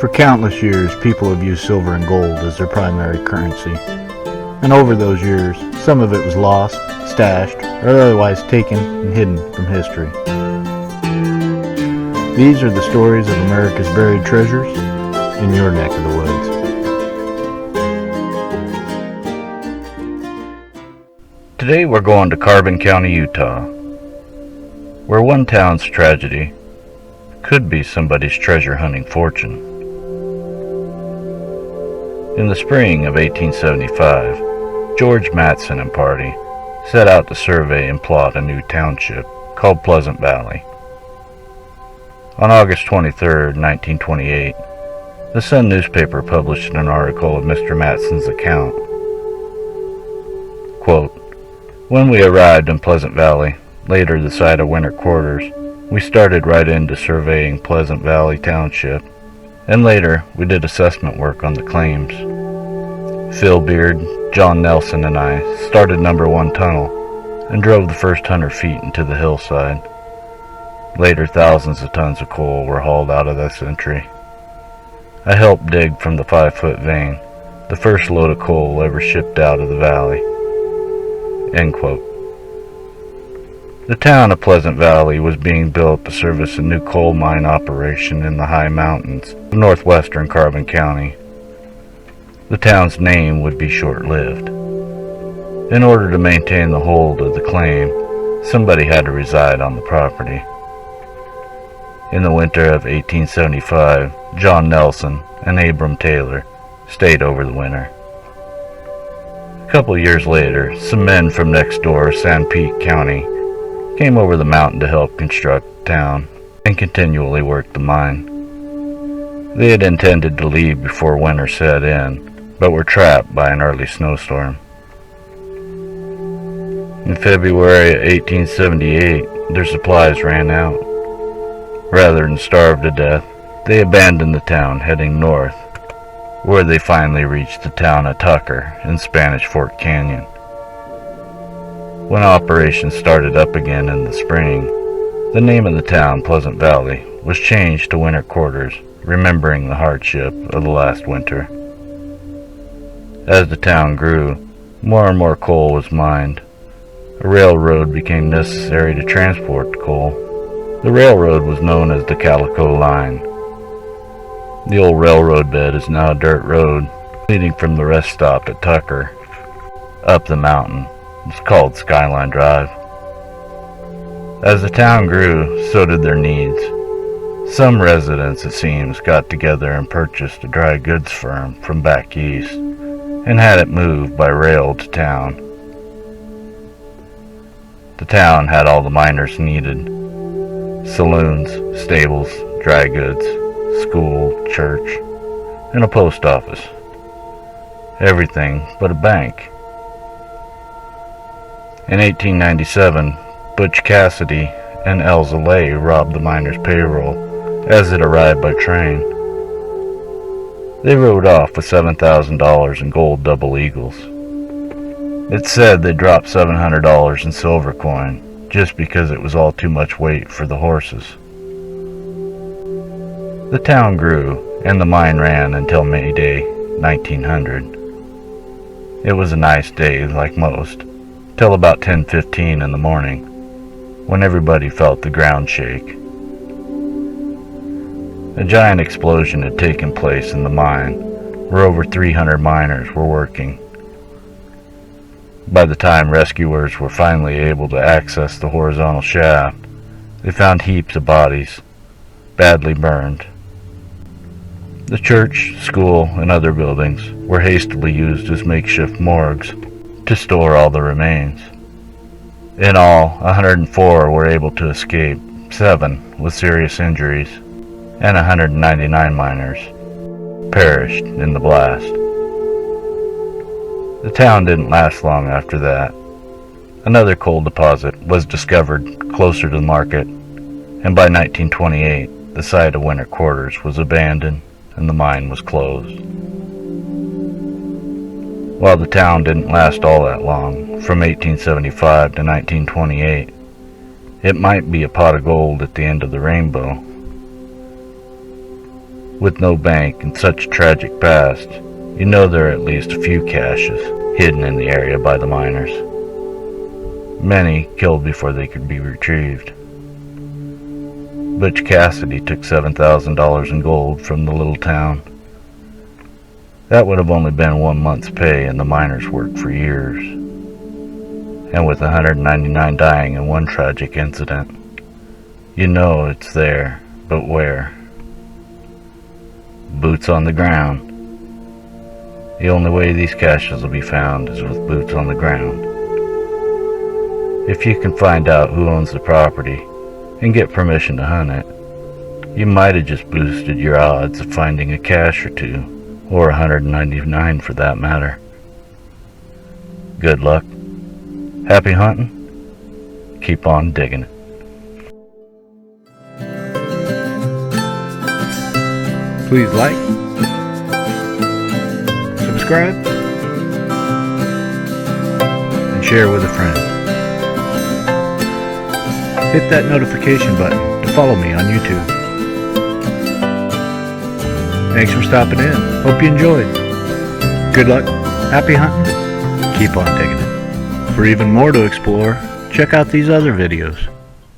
For countless years, people have used silver and gold as their primary currency. And over those years, some of it was lost, stashed, or otherwise taken and hidden from history. These are the stories of America's buried treasures in your neck of the woods. Today we're going to Carbon County, Utah, where one town's tragedy could be somebody's treasure hunting fortune. In the spring of 1875, George Matson and party set out to survey and plot a new township called Pleasant Valley. On August 23, 1928, the Sun newspaper published an article of Mr. Matson's account. Quote, "When we arrived in Pleasant Valley, later the site of winter quarters, we started right into surveying Pleasant Valley Township, and later we did assessment work on the claims. Phil Beard, John Nelson, and I started number 1 tunnel and drove the first 100 feet into the hillside. Later thousands of tons of coal were hauled out of this entry. I helped dig from the 5-foot vein, the first load of coal ever shipped out of the valley." End quote. The town of Pleasant Valley was being built to service a new coal mine operation in the high mountains of northwestern Carbon County. The town's name would be short-lived. In order to maintain the hold of the claim, somebody had to reside on the property. In the winter of 1875, John Nelson and Abram Taylor stayed over the winter. A couple years later, some men from next door, Sanpete County, came over the mountain to help construct the town and continually work the mine. They had intended to leave before winter set in, but were trapped by an early snowstorm. In February 1878, their supplies ran out. Rather than starve to death, they abandoned the town, heading north, where they finally reached the town of Tucker in Spanish Fork Canyon. When operations started up again in the spring, the name of the town, Pleasant Valley, was changed to winter quarters, remembering the hardship of the last winter. As the town grew, more and more coal was mined. A railroad became necessary to transport the coal. The railroad was known as the Calico Line. The old railroad bed is now a dirt road leading from the rest stop at Tucker up the mountain. It's called Skyline Drive. As the town grew, so did their needs. Some residents, it seems, got together and purchased a dry goods firm from back east and had it moved by rail to town. The town had all the miners needed: saloons, stables, dry goods, school, church, and a post office. Everything but a bank. In 1897, Butch Cassidy and Elza Lay robbed the miners' payroll as it arrived by train. They rode off with $7,000 in gold double eagles. It's said they dropped $700 in silver coin just because it was all too much weight for the horses. The town grew, and the mine ran until May Day, 1900. It was a nice day, like most, till about 10:15 in the morning, when everybody felt the ground shake. A giant explosion had taken place in the mine, where over 300 miners were working. By the time rescuers were finally able to access the horizontal shaft, they found heaps of bodies, badly burned. The church, school, and other buildings were hastily used as makeshift morgues to store all the remains. In all, 104 were able to escape, 7 with serious injuries, and 199 miners perished in the blast. The town didn't last long after that. Another coal deposit was discovered closer to the market, and by 1928, the site of winter quarters was abandoned and the mine was closed. While the town didn't last all that long, from 1875 to 1928, it might be a pot of gold at the end of the rainbow. With no bank and such a tragic past, you know there are at least a few caches hidden in the area by the miners. Many killed before they could be retrieved. Butch Cassidy took $7,000 in gold from the little town. That would have only been 1 month's pay, and the miners worked for years. And with 199 dying in one tragic incident, you know it's there, but where? Boots on the ground. The only way these caches will be found is with boots on the ground. If you can find out who owns the property and get permission to hunt it, you might have just boosted your odds of finding a cache or two, or 199 for that matter. Good luck. Happy hunting. Keep on digging. Please like, subscribe, and share with a friend. Hit that notification button to follow me on YouTube. Thanks for stopping in. Hope you enjoyed. Good luck, happy hunting, keep on digging it. For even more to explore, check out these other videos.